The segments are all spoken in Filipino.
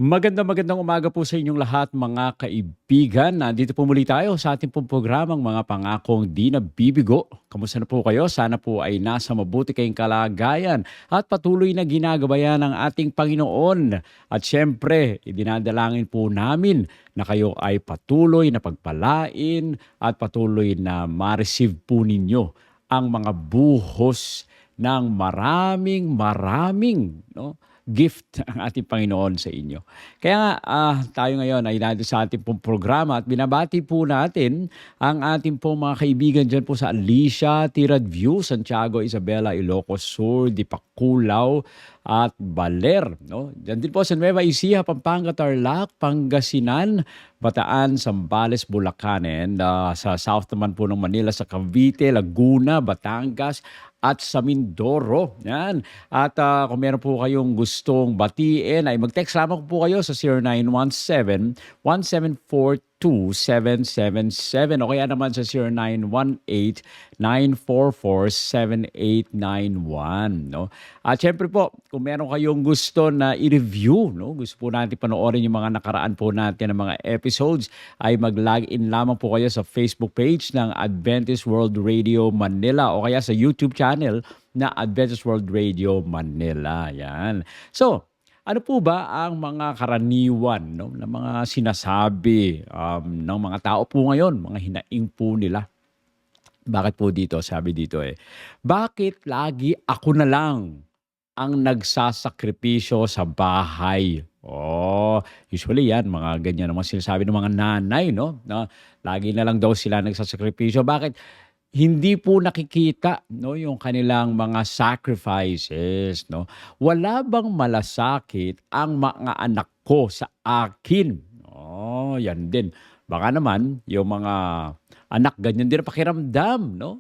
Magandang umaga po sa inyong lahat mga kaibigan. Nandito po muli tayo sa ating pong programang mga pangakong di nabibigo. Kamusta na po kayo? Sana po ay nasa mabuti kayong kalagayan at patuloy na ginagabayan ng ating Panginoon. At syempre, idinadalangin po namin na kayo ay patuloy na pagpalain at patuloy na ma-receive po ninyo ang mga buhos ng maraming gift ang ating Panginoon sa inyo. Kaya nga, tayo ngayon ay nandito sa ating pong programa at binabati po natin ang ating pong mga kaibigan dyan po sa Alicia, Tiradview, Santiago, Isabela, Ilocos Sur, Dipakulaw, at Baler. No? Diyan din po sa Nueva Ecija, Pampanga, Tarlac, Pangasinan, Bataan, Zambales, Bulacan, and sa south naman po ng Manila, sa Cavite, Laguna, Batangas, at sa Mindoro. Yan. At kung meron po kayong gustong batiin, ay mag-text lamang po kayo sa 0917-1742-777 o kaya naman sa 0918-944-7891. No? At syempre po, kung meron kayong gusto na i-review, no? Gusto po natin panoorin yung mga nakaraan po natin ng mga episodes, ay mag-login lamang po kayo sa Facebook page ng Adventist World Radio Manila o kaya sa YouTube channel na Adventist World Radio Manila. Yan. So, ano po ba ang mga karaniwan na mga sinasabi ng mga tao po ngayon, mga hinaing po nila? Bakit po dito? Sabi dito bakit lagi ako na lang ang nagsasakripisyo sa bahay? Oh, usually yan, mga ganyan naman sinasabi ng mga nanay, no? Na lagi na lang daw sila nagsasakripisyo. Bakit? Hindi po nakikita yung kanilang mga sacrifices, no? Wala bang malasakit ang mga anak ko sa akin? Oh, yan din. Baka naman yung mga anak ganyan din ang pakiramdam, no?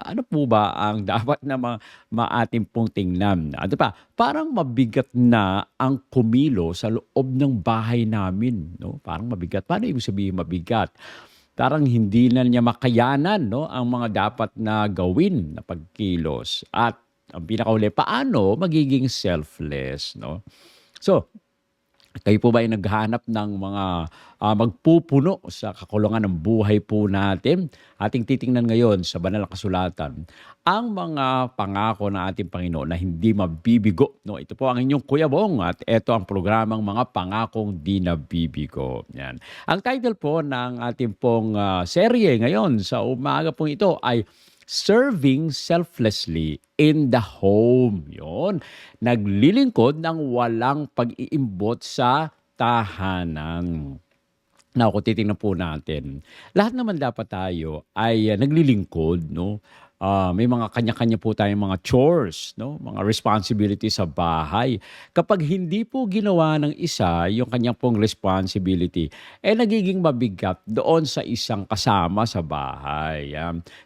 Ano po ba ang dapat na maating pong tingnan? Ano pa? Parang mabigat na ang kumilo sa loob ng bahay namin, no? Parang mabigat. Paano ibig sabihin mabigat? Parang hindi na niya makayanan, no, ang mga dapat na gawin na pagkilos. At ang pinakauli, paano magiging selfless, no? So, kayo po ba ay naghahanap ng mga magpupuno sa kakulungan ng buhay po natin? Ating titingnan ngayon sa banal na kasulatan ang mga pangako ng ating Panginoon na hindi mabibigo. No, ito po ang inyong Kuya Bong at ito ang programang mga pangakong di nabibigo. Yan. Ang title po ng ating pong serye ngayon sa umaga pong ito ay Serving Selflessly in the Home. Yun. Naglilingkod ng walang pag-iimbot sa tahanan. Now, kung titingnan po natin, lahat naman dapat tayo ay naglilingkod, no? May mga kanya-kanya po tayong mga chores, no? Mga responsibility sa bahay. Kapag hindi po ginawa ng isa yung kanyang pong responsibility, nagiging mabigat doon sa isang kasama sa bahay.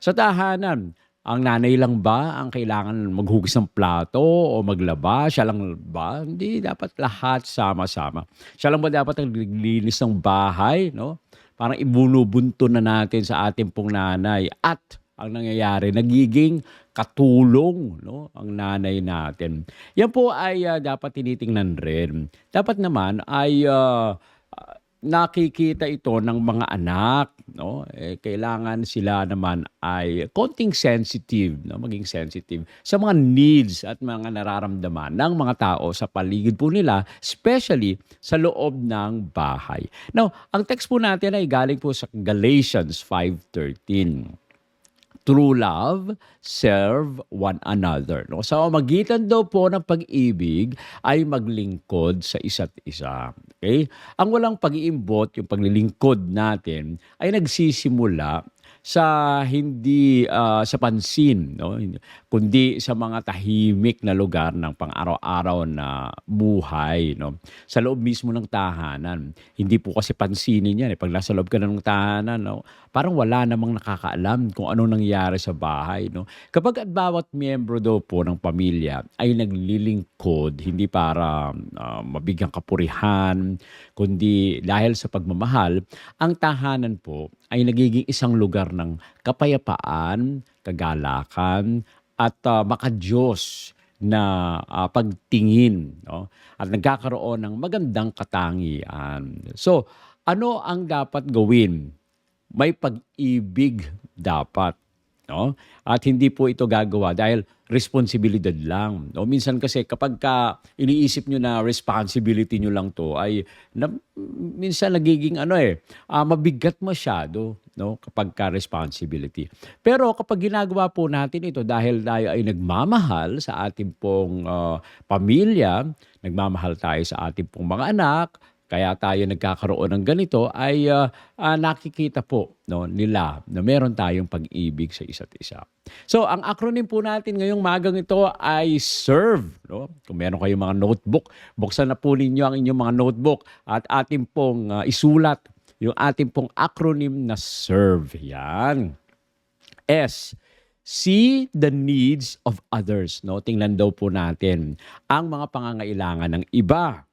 Sa tahanan, ang nanay lang ba ang kailangan maghugas ng plato o maglaba? Siya lang ba? Hindi, dapat lahat sama-sama. Siya lang ba dapat ang naglilinis ng bahay, no? Parang ibunubunto na natin sa ating pong nanay at ang nangyayari, nagiging katulong, no, ang nanay natin. Yan po ay dapat tinitingnan rin. Dapat naman ay nakikita ito ng mga anak, no? Kailangan sila naman ay konting sensitive, no? Maging sensitive sa mga needs at mga nararamdaman ng mga tao sa paligid po nila, especially sa loob ng bahay. Now, ang text po natin ay galing po sa Galatians 5:13. True love, serve one another. No? Sa magitan daw po ng pag-ibig ay maglingkod sa isa't isa. Okay? Ang walang pag-iimbot, yung paglilingkod natin, ay nagsisimula sa hindi sa pansin, no? Kundi sa mga tahimik na lugar ng pang-araw-araw na buhay, no? Sa loob mismo ng tahanan. Hindi po kasi pansinin yan. Pag nasa loob ka ng tahanan, no? Parang wala namang nakakaalam kung ano nangyari sa bahay, no? Kapag at bawat miyembro daw po ng pamilya ay naglilingkod, hindi para mabigyang kapurihan, kundi dahil sa pagmamahal, ang tahanan po ay nagiging isang lugar ng kapayapaan, kagalakan, at makadiyos na pagtingin, no? At nagkakaroon ng magandang katangian. So, ano ang dapat gawin? May pag-ibig dapat, no? At hindi po ito gagawa dahil responsibilidad lang, no? Minsan kasi kapagka iniisip niyo na responsibility niyo lang 'to ay minsan nagiging mabigat masyado, no, kapagka responsibility. Pero kapag ginagawa po natin ito dahil tayo ay nagmamahal sa ating pong, pamilya, nagmamahal tayo sa ating pong mga anak, kaya tayo nagkakaroon ng ganito ay, nakikita po 'no nila na meron tayong pag-ibig sa isa't isa. So ang acronym po natin ngayong magang ito ay SERVE, 'no. Kung meron kayong mga notebook, buksan na po ninyo ang inyong mga notebook at atin pong, isulat yung ating pong acronym na SERVE, 'yan. S, see the needs of others, 'no. Tingnan daw po natin ang mga pangangailangan ng iba.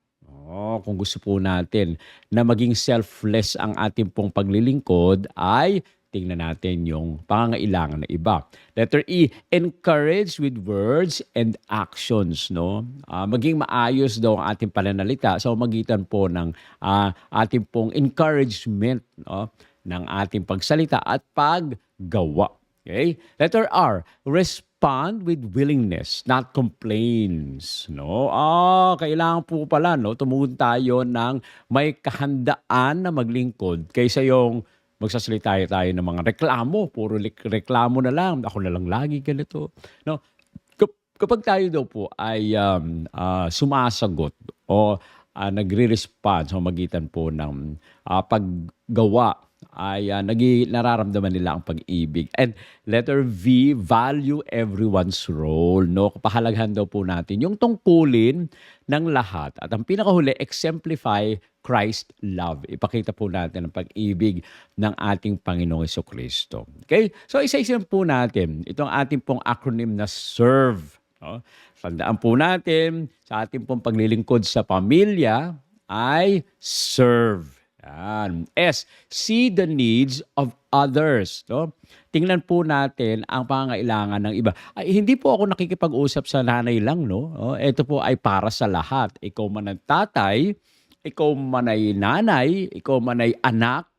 Kung gusto po natin na maging selfless ang ating pong paglilingkod ay tingnan natin yung pangangailangan ng iba. Letter E, encourage with words and actions, no? Maging maayos daw ang ating pananalita sa magitan po ng ating pong encouragement, no? Ng ating pagsalita at paggawa. Okay? Letter R, respond with willingness, not complaints. No? Kailangan po pala, no, tumugon tayo ng may kahandaan na maglingkod kaysa yung magsasalita tayo ng mga reklamo, puro reklamo na lang, ako na lang lagi ganito. No? Kapag tayo daw po ay sumasagot o nagre-respond sa magitan po ng paggawa ay nararamdaman nila ang pag-ibig. And letter V, value everyone's role. No? Kapahalagahan daw po natin yung tungkulin ng lahat. At ang pinakahuli, exemplify Christ love. Ipakita po natin ang pag-ibig ng ating Panginoong Jesucristo. Okay? So isa-isa po natin itong ating pong acronym na SERVE. No? Tandaan po natin sa ating pong paglilingkod sa pamilya ay serve. Yan. S, see the needs of others. No? Tingnan po natin ang pangangailangan ng iba. Ay, hindi po ako nakikipag-usap sa nanay lang. No? Ito po ay para sa lahat. Ikaw man ang tatay, ikaw man ay nanay, ikaw man ay anak.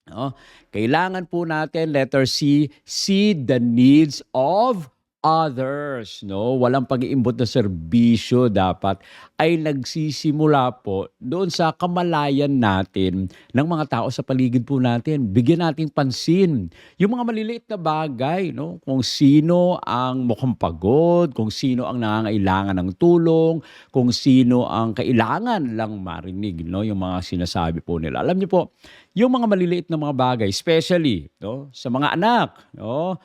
No? Kailangan po natin, letter C, see the needs of others, no? Walang pag-iimbot na serbisyo dapat ay nagsisimula po doon sa kamalayan natin ng mga tao sa paligid po natin. Bigyan nating pansin yung mga maliliit na bagay, no? Kung sino ang mukhang pagod, kung sino ang nangangailangan ng tulong, kung sino ang kailangan lang marinig, no? Yung mga sinasabi po nila. Alam niyo po, yung mga maliliit na mga bagay, especially, no, sa mga anak, no?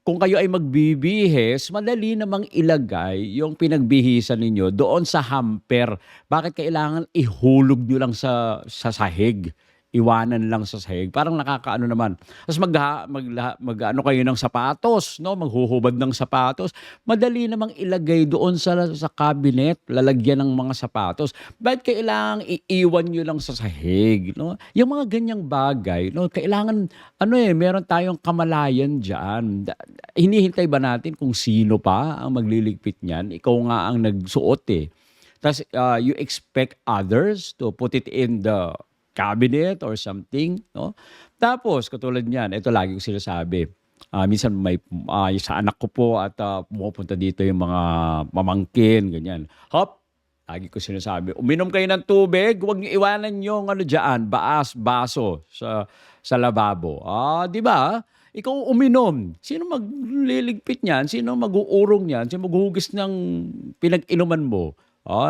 Kung kayo ay magbibihis, madali namang ilagay yung pinagbihisan ninyo doon sa hamper. Bakit kailangan ihulog nyo lang sa sahig? Iwanan lang sa sahig. Parang nakakaano naman. Tapos mag-ano kayo ng sapatos, no? Maghuhubad ng sapatos. Madali namang ilagay doon sa cabinet, lalagyan ng mga sapatos. Bakit kailangan iiwan nyo lang sa sahig, no? Yung mga ganyang bagay, no? Kailangan meron tayong kamalayan diyan. Hinihintay ba natin kung sino pa ang magliligpit niyan? Ikaw nga ang nagsuot eh. Tapos you expect others to put it in the cabinet or something, no? Tapos katulad niyan, ito lagi ko sinasabi. Minsan may sa anak ko po at pumupunta dito yung mga pamangkin, ganyan. Hop, lagi ko sinasabi, uminom kayo ng tubig, huwag niyo iwanan yung diyan, baso sa lababo. Di ba? Ikaw uminom. Sino magliligpit niyan? Sino mag-uurong niyan? Sino maghuhugas ng pinag-inuman mo?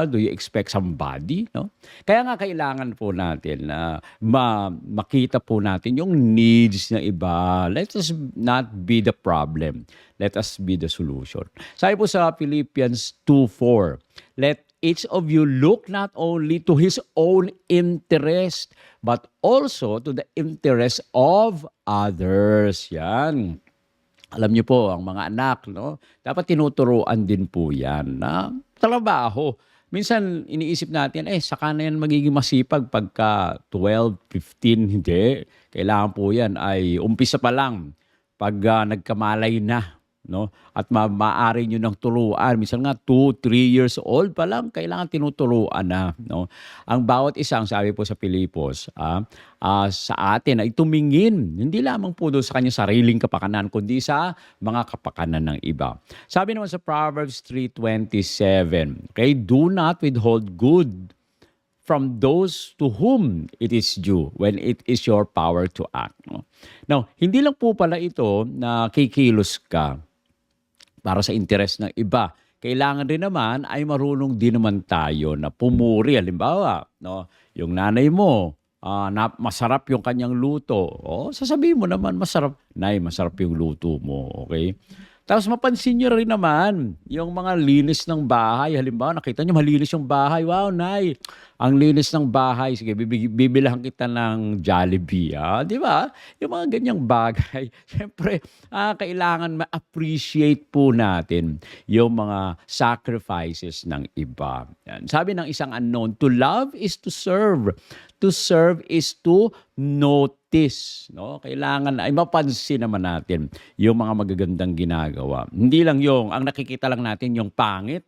Do you expect somebody? No? Kaya nga kailangan po natin na makita po natin yung needs ng iba. Let us not be the problem. Let us be the solution. Sabi po sa Philippians 2:4, let each of you look not only to his own interest, but also to the interest of others. Yan. Alam niyo po, ang mga anak, no, dapat tinuturuan din po yan na trabaho. Minsan iniisip natin, saka na yan magiging masipag pagka 12, 15, hindi. Kailangan po yan ay umpisa pa lang pag nagkamalay na. no? At maaari nyo ng turuan. Minsan nga 2, 3 years old pa lang kailangan tinuturuan na, no? Ang bawat isang, sabi po sa Pilipos, sa atin ay tumingin hindi lamang po doon sa kanyang sariling kapakanan kundi sa mga kapakanan ng iba. Sabi naman sa Proverbs 3:27, okay, do not withhold good from those to whom it is due when it is your power to act. No? Now, hindi lang po pala ito na kikilos ka para sa interes ng iba. Kailangan rin naman ay marunong din naman tayo na pumuri. Halimbawa, no, yung nanay mo, masarap yung kanyang luto. Sasabihin mo naman, Nay, masarap yung luto mo. Okay? Tapos mapansin nyo rin naman yung mga linis ng bahay. Halimbawa, nakita nyo malinis yung bahay. Wow, Nay, ang linis ng bahay. Sige, bibilahan kita ng Jollibee. Di ba? Yung mga ganyang bagay. Siyempre, kailangan ma-appreciate po natin yung mga sacrifices ng iba. Yan. Sabi ng isang unknown, to love is to serve. To serve is to notice. No? Kailangan ay mapansin naman natin yung mga magagandang ginagawa. Hindi lang yung, ang nakikita lang natin yung pangit.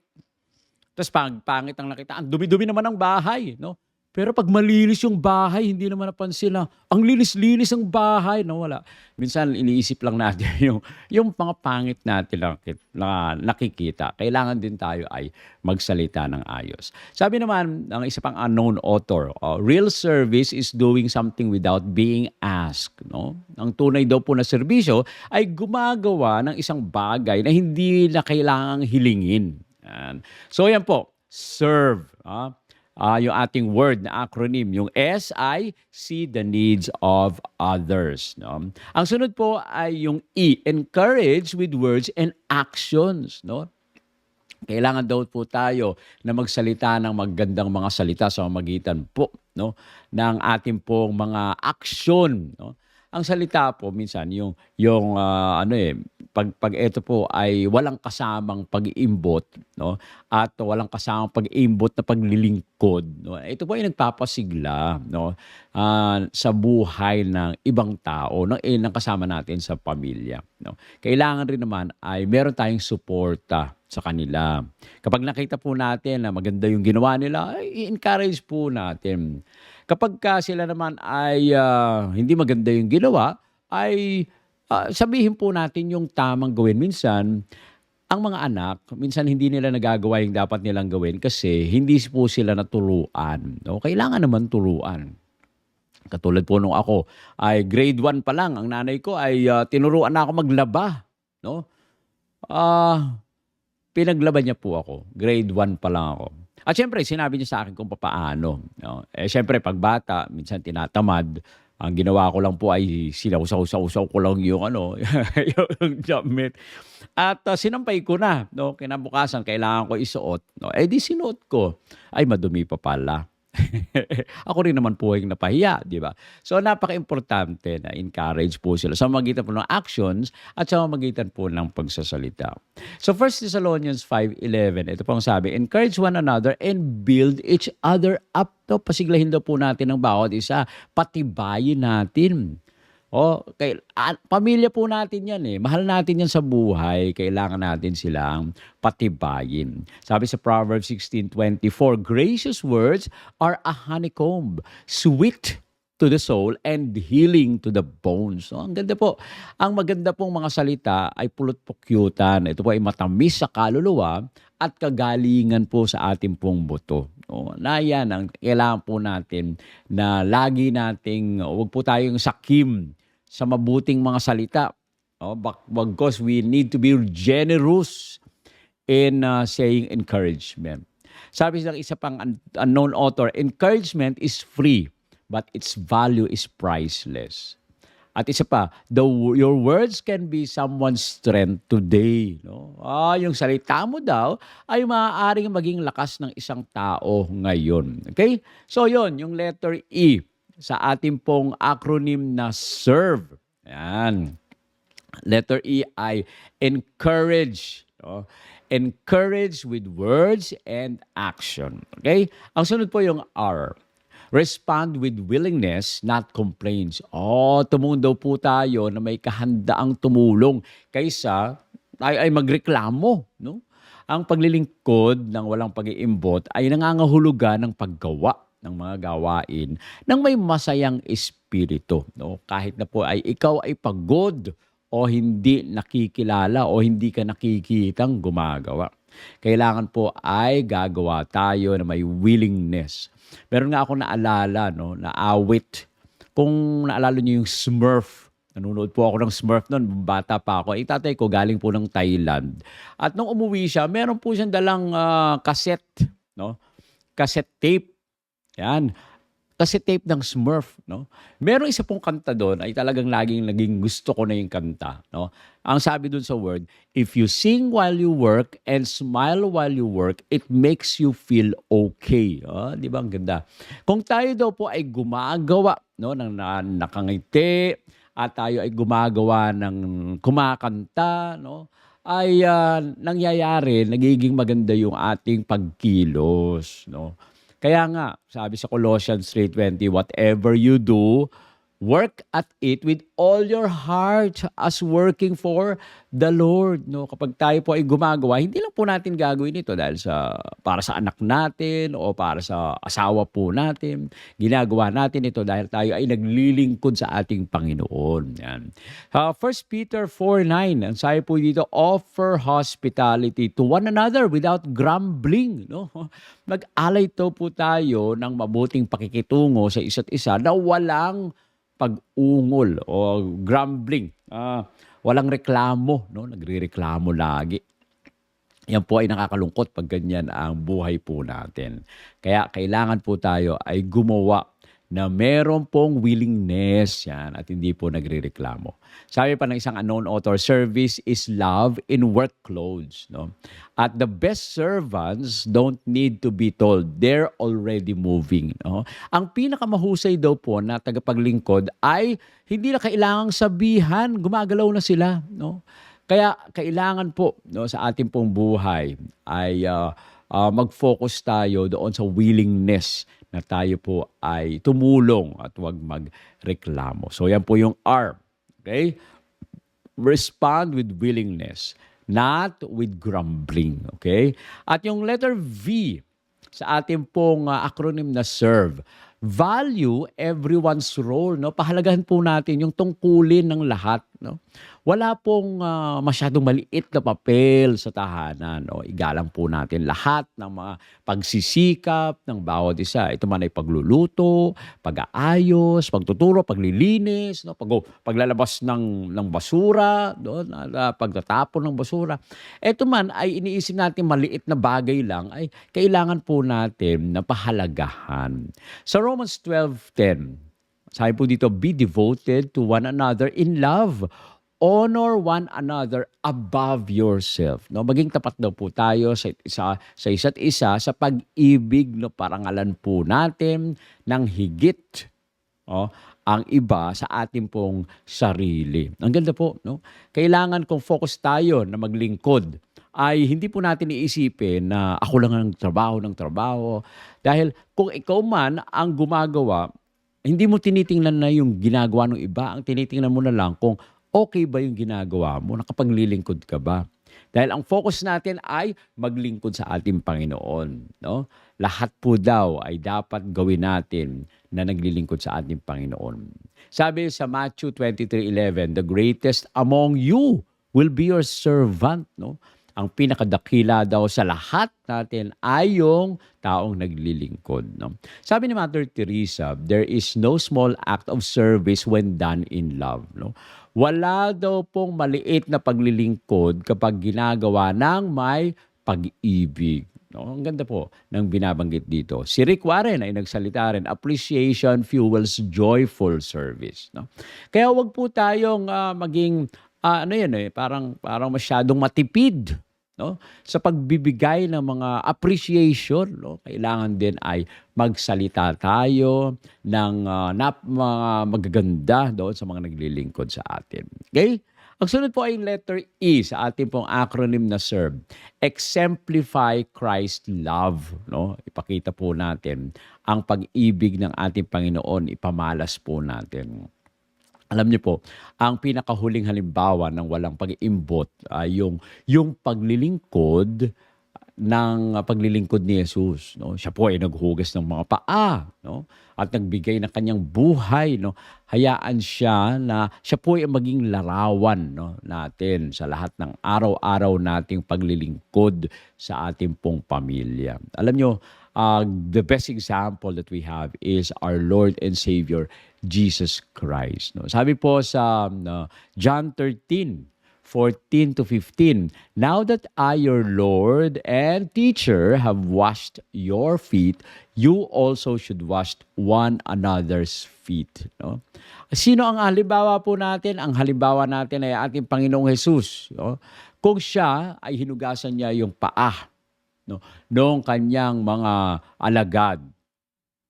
Tapos pangit ang nakita, ang dumi-dumi naman ng bahay. No? Pero pag malinis yung bahay, hindi naman napansin na ang linis-linis ng bahay. No? Wala. Minsan iniisip lang natin yung mga pangit natin na nakikita. Kailangan din tayo ay magsalita ng ayos. Sabi naman ng isa pang unknown author, real service is doing something without being asked. No? Ang tunay daw po na serbisyo ay gumagawa ng isang bagay na hindi na kailangang hilingin. So yan po, serve. Yung ating word na acronym, yung S ay see the needs of others. No? Ang sunod po ay yung E, encourage with words and actions. No? Kailangan daw po tayo na magsalita ng magandang mga salita sa magitan po, no, ng ating pong mga aksyon. No? Ang salita po minsan pag ito po ay walang kasamang pag-iimbot, no, at walang kasamang pag-iimbot na paglilingkod, no. Ito po ay nagpapasigla, no, sa buhay ng ibang tao, ng kasama natin sa pamilya, no. Kailangan rin naman ay meron tayong suporta sa kanila. Kapag nakita po natin na maganda yung ginawa nila, ay i-encourage po natin. Kapag sila naman ay hindi maganda yung ginawa, ay sabihin po natin yung tamang gawin. Minsan, ang mga anak, minsan hindi nila nagagawa yung dapat nilang gawin kasi hindi po sila naturuan. No? Kailangan naman turuan. Katulad po nung ako, ay grade 1 pa lang. Ang nanay ko ay tinuruan na ako maglaba. No? Pinaglaban niya po ako. Grade 1 pa lang ako. At syempre, sinabi niya sa akin kung paano. No? Syempre, pag bata, minsan tinatamad. Ang ginawa ko lang po ay sinausaw-sausaw ko lang yung yung damit. At sinampay ko na. No? Kinabukasan, kailangan ko isuot. No? Di sinuot ko. Ay, madumi pa pala. Ako rin naman po yung napahiya, di ba? So, napaka-importante na encourage po sila sa magitan po ng actions at sa magitan po ng pagsasalita. So, 1 Thessalonians 5:11, ito pong sabi, encourage one another and build each other up. No? Pasiglahin daw po natin ng bawat isa, patibayin natin. Pamilya po natin yan eh. Mahal natin yan sa buhay. Kailangan natin silang patibayin. Sabi sa Proverbs 16:24, gracious words are a honeycomb, sweet to the soul and healing to the bones. Ang ganda po. Ang maganda pong mga salita ay pulot-pukyutan. Ito po ay matamis sa kaluluwa at kagalingan po sa ating pong buto. Na yan ang kailangan po natin na lagi nating huwag po tayong sakim sa mabuting mga salita. Because we need to be generous in saying encouragement. Sabi ng isa pang unknown author, encouragement is free, but its value is priceless. At isa pa, your words can be someone's strength today. No? Yung salita mo daw ay maaaring maging lakas ng isang tao ngayon. Okay? So yon yung letter E sa ating pong acronym na serve. Yan. Letter E ay encourage. No? Encourage with words and action. Okay? Ang sunod po yung R. Respond with willingness, not complaints. Tumulong daw po tayo na may kahandaang tumulong kaysa tayo ay magreklamo, no? Ang paglilingkod ng walang pag-iimbot ay nangangahulugan ng paggawa ng mga gawain ng may masayang espiritu, no? Kahit na po ay ikaw ay pagod o hindi nakikilala o hindi ka nakikitang gumagawa. Kailangan po ay gagawa tayo na may willingness. Meron nga akong naalala, no, na awit. Kung naalala niyo yung Smurf, nanonood po ako ng Smurf noon, bata pa ako. Tatay ko galing po ng Thailand. At nung umuwi siya, meron po siyang dalang cassette, no? Cassette tape. Yan. Cassette tape ng Smurf, no? Merong isa pong kanta doon ay talagang naging gusto ko na yung kanta, no? Ang sabi doon sa word, if you sing while you work and smile while you work, it makes you feel okay. Di ba ang ganda? Kung tayo daw po ay gumagawa, no, ng nakangiti at tayo ay gumagawa ng kumakanta, no, ay nangyayari, nagiging maganda yung ating pagkilos, no? Kaya nga, sabi sa Colossians 3:20, whatever you do, work at it with all your heart as working for the Lord. No? Kapag tayo po ay gumagawa, hindi lang po natin gagawin ito dahil para sa anak natin o para sa asawa po natin. Ginagawa natin ito dahil tayo ay naglilingkod sa ating Panginoon. Yan. 1 Peter 4:9, ang sabi po dito, offer hospitality to one another without grumbling. No? Mag-alay po tayo ng mabuting pakikitungo sa isa't isa na walang pag-ungol o grumbling. Walang reklamo, no? Nagrereklamo lagi. Yan po ay nakakalungkot pag ganyan ang buhay po natin. Kaya kailangan po tayo ay gumawa na meron pong willingness yan at hindi po nagrereklamo. Sabi pa ng isang unknown author, service is love in work clothes. No? At the best servants don't need to be told. They're already moving. No? Ang pinakamahusay daw po na tagapaglingkod ay hindi na kailangang sabihan, gumagalaw na sila. No? Kaya kailangan po, no, sa ating pong buhay ay mag-focus tayo doon sa willingness na tayo po ay tumulong at huwag magreklamo. So yan po yung R. Okay? Respond with willingness, not with grumbling. Okay? At yung letter V sa ating pong acronym na SERVE, value everyone's role. No? Pahalagahan po natin yung tungkulin ng lahat. No? Wala pong masyadong maliit na papel sa tahanan. No? Igalang po natin lahat ng mga pagsisikap ng bawat isa. Ito man ay pagluluto, pag-aayos, pagtuturo, paglilinis, no? Paglalabas ng basura, no? Pagtatapon ng basura. Ito man ay iniisip natin maliit na bagay lang, ay kailangan po natin na pahalagahan. Sa Romans 12:10, sabi po dito, be devoted to one another in love. Honor one another above yourself. No, maging tapat daw po tayo sa isa't isa sa pag-ibig, no, parangalan po natin ng higit ang iba sa ating pong sarili. Ang ganda po, no? Kailangan kung focus tayo na maglingkod ay hindi po natin iisipin na ako lang ang trabaho. Dahil kung ikaw man ang gumagawa, hindi mo tinitingnan na yung ginagawa ng iba. Ang tinitingnan mo na lang kung okay ba yung ginagawa mo, nakapaglilingkod ka ba? Dahil ang focus natin ay maglingkod sa ating Panginoon. No? Lahat po daw ay dapat gawin natin na naglilingkod sa ating Panginoon. Sabi sa Matthew 23:11, the greatest among you will be your servant. No? Ang pinakadakila daw sa lahat natin ay yung taong naglilingkod. No? Sabi ni Mother Teresa, there is no small act of service when done in love. No? Wala daw pong maliit na paglilingkod kapag ginagawa ng may pag-ibig. No? Ang ganda po ng binabanggit dito. Si Rick Warren ay nagsalita rin, appreciation fuels joyful service. No? Kaya wag po tayong maging, parang masyadong matipid. No? Sa pagbibigay ng mga appreciation, no? Kailangan din ay magsalita tayo ng mga magaganda doon sa mga naglilingkod sa atin. Okay? Ang sunod po ay letter E sa ating pong acronym na SERVE. Exemplify Christ love. No? Ipakita po natin ang pag-ibig ng ating Panginoon, ipamalas po natin. Alam niyo po, ang pinakahuling halimbawa ng walang pag-iimbot ay yung paglilingkod ni Jesus, 'no? Siya po ay naghugas ng mga paa, 'no, at nagbigay ng kanyang buhay, 'no. Hayaan siya na siya po ay maging larawan, 'no, natin sa lahat ng araw-araw nating paglilingkod sa ating pong pamilya. Alam niyo, the best example that we have is our Lord and Savior, Jesus Christ, 'no. Sabi po sa, John 13:14 to 15, "Now that I, your Lord and teacher, have washed your feet, you also should wash one another's feet." No? Sino ang halimbawa po natin? Ang halimbawa natin ay ating Panginoong Jesus. No? Kung siya ay hinugasan niya yung paa, no, noong kanyang mga alagad,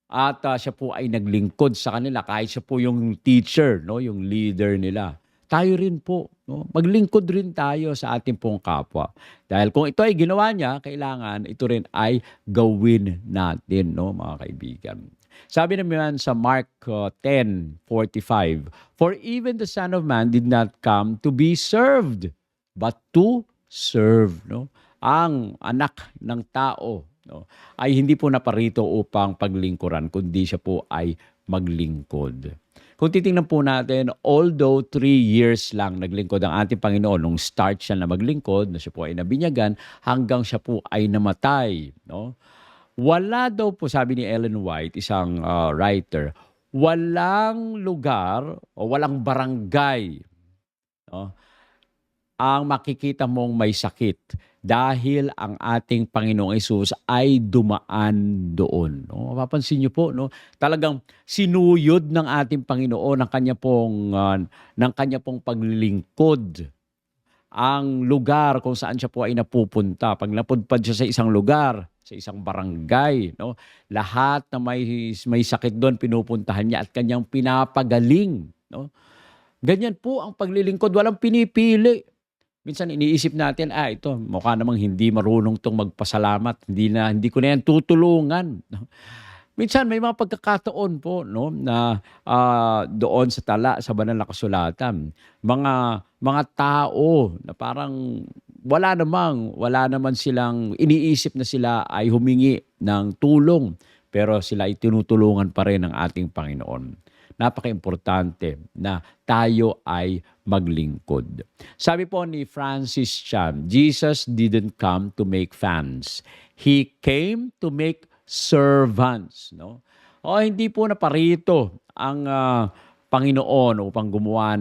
at siya po ay naglingkod sa kanila kahit siya po yung teacher, no, yung leader nila. Tayo rin po, no, maglingkod rin tayo sa ating pong kapwa. Dahil kung ito ay ginawa niya, kailangan ito rin ay gawin natin, no, mga kaibigan. Sabi naman sa Mark 10:45, "For even the Son of Man did not come to be served, but to serve." No? Ang anak ng tao, no, ay hindi po naparito upang paglingkuran, kundi siya po ay maglingkod. Kung titingnan po natin, although 3 years lang naglingkod ang ating Panginoon, nung start siya na maglingkod, na siya po ay nabinyagan, hanggang siya po ay namatay. No? Wala daw po, sabi ni Ellen White, isang writer, walang lugar o walang barangay, no, ang makikita mong may sakit dahil ang ating Panginoong Hesus ay dumaan doon. No? Mapapansin niyo po, no? Talagang sinuyod ng ating Panginoon ng kanya pong paglilingkod ang lugar kung saan siya po ay napupunta. Pag napunpad siya sa isang lugar, sa isang barangay, no? Lahat na may sakit doon pinupuntahan niya at kanyang pinapagaling, no? Ganyan po ang paglilingkod, walang pinipili. Minsan iniisip natin, ito mukha namang hindi marunong 'tong magpasalamat, hindi ko na 'yan tutulungan. Minsan may mga pagkakataon po, no, na doon sa tala sa banal na kasulatan, mga tao na parang wala naman silang iniisip na sila ay humingi ng tulong, pero sila ay tinutulungan pa rin ng ating Panginoon. Napakaimportante na tayo ay maglingkod. Sabi po ni Francis Chan, "Jesus didn't come to make fans. He came to make servants." No? O hindi po naparito ang Panginoon upang kumuha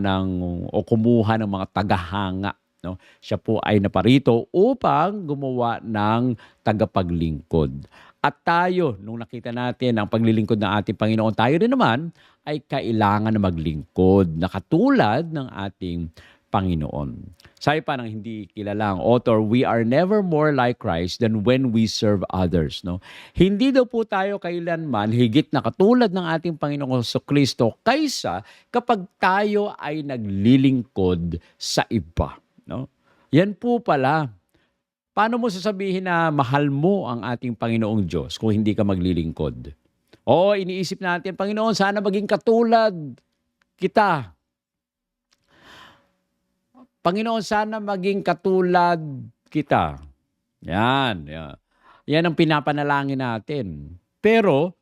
ng mga tagahanga. No? Siya po ay naparito upang gumawa ng tagapaglingkod. At tayo, nung nakita natin ang paglilingkod ng ating Panginoon, tayo rin naman ay kailangan na maglingkod na katulad ng ating Panginoon. Sabi pa ng hindi kilalang author, "We are never more like Christ than when we serve others." No? Hindi daw po tayo kailanman higit na katulad ng ating Panginoong Jesucristo kaysa kapag tayo ay naglilingkod sa iba. No? Yan po pala. Paano mo sasabihin na mahal mo ang ating Panginoong Diyos kung hindi ka maglilingkod? Oo, iniisip natin, Panginoon, sana maging katulad kita. Panginoon, sana maging katulad kita. Yan. Yan ang pinapanalangin natin. Pero,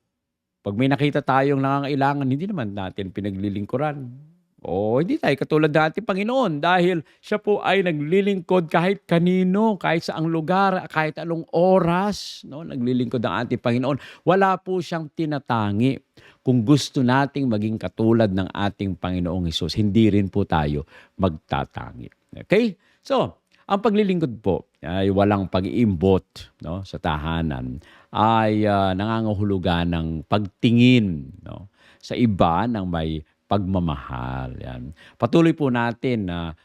pag may nakita tayong nangangailangan, hindi naman natin pinaglilingkuran. Hindi tayo katulad ng ating Panginoon dahil siya po ay naglilingkod kahit kanino, kahit saang lugar, kahit anong oras, no? Naglilingkod ang ating Panginoon. Wala po siyang tinatangi. Kung gusto nating maging katulad ng ating Panginoong Hesus, hindi rin po tayo magtatangi. Okay? So, ang paglilingkod po ay walang pag-iimbot, no, sa tahanan, ay nangangahulugan ng pagtingin, no, sa iba ng may pagmamahal. Yan. Patuloy po natin na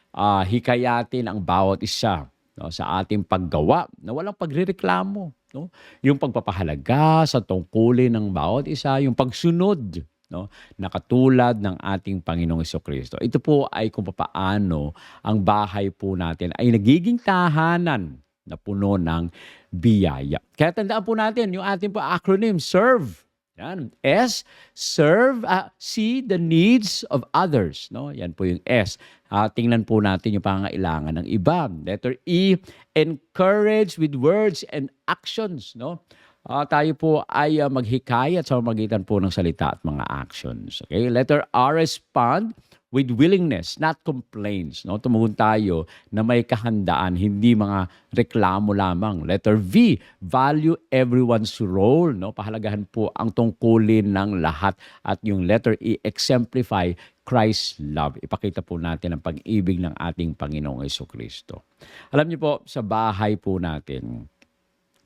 hikayatin ang bawat isa, no, sa ating paggawa na walang pagrereklamo. No? Yung pagpapahalaga sa tungkulin ng bawat isa, yung pagsunod, no, na katulad ng ating Panginoong Jesucristo. Ito po ay kung paano ang bahay po natin ay nagiging tahanan na puno ng biyaya. Kaya tandaan po natin yung ating po acronym, SERVE. Yan. S, serve, see the needs of others. No? Yan po yung S. Tingnan po natin yung pangangailangan ng iba. Letter E, encourage with words and actions. No? Tayo po ay maghikayat sa pamamagitan po ng salita at mga actions. Okay? Letter R, respond with willingness, not complaints. No? Tumugon tayo na may kahandaan, hindi mga reklamo lamang. Letter V, value everyone's role. No? Pahalagahan po ang tungkulin ng lahat. At yung letter E, exemplify Christ's love. Ipakita po natin ang pag-ibig ng ating Panginoong Jesucristo. Alam niyo po, sa bahay po natin,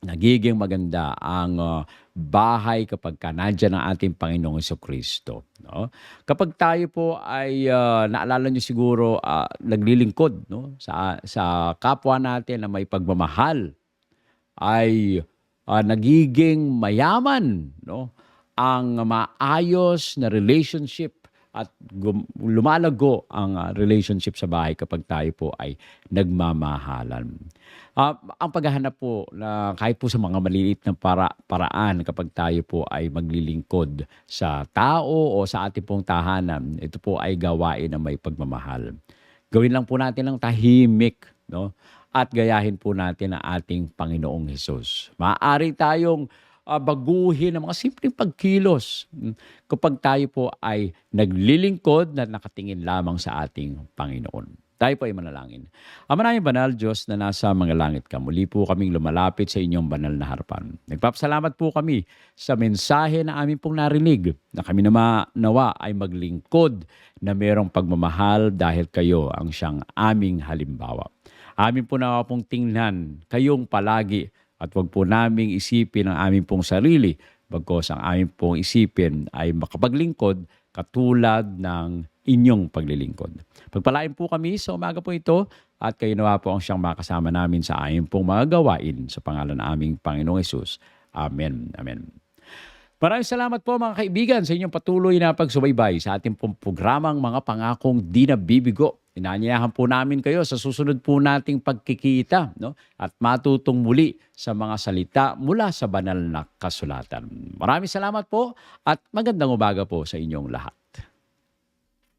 nagiging maganda ang bahay kapag nandiyan ang ating Panginoong Jesucristo. No? Kapag tayo po ay, naalala nyo siguro, naglilingkod, no? sa kapwa natin na may pagmamahal, ay nagiging mayaman, no? Ang maayos na relationship at lumalago ang relationship sa bahay kapag tayo po ay nagmamahalan. Ang paghahanap po na kahit po sa mga maliliit na paraan kapag tayo po ay maglilingkod sa tao o sa ating pong tahanan, ito po ay gawain na may pagmamahal. Gawin lang po natin ng tahimik, no? At gayahin po natin ang ating Panginoong Hesus. Maaari tayong baguhin ang mga simpleng pagkilos kapag tayo po ay naglilingkod na nakatingin lamang sa ating Panginoon. Tayo po ay manalangin. Ama naming banal, Diyos na nasa mga langit ka, muli po kaming lumalapit sa inyong banal na harapan. Nagpapasalamat po kami sa mensahe na amin pong narinig na kami nawa ay maglingkod na mayroong pagmamahal dahil kayo ang siyang aming halimbawa. Amin po nawa pong tingnan kayong palagi at wag po naming isipin ang aming pong sarili bagkos ang aming pong isipin ay makapaglingkod katulad ng inyong paglilingkod. Pagpalain po kami sa umaga po ito at kayo nawa po ang siyang makasama namin sa aming pong mga gawain sa pangalan ng aming Panginoong Hesus. Amen. Amen. Maraming salamat po mga kaibigan sa inyong patuloy na pagsubaybay sa ating pong programang Mga Pangakong Di Nabibigo. Inaanyayahan po namin kayo sa susunod po nating pagkikita, no? At matutong muli sa mga salita mula sa banal na kasulatan. Maraming salamat po at magandang umaga po sa inyong lahat.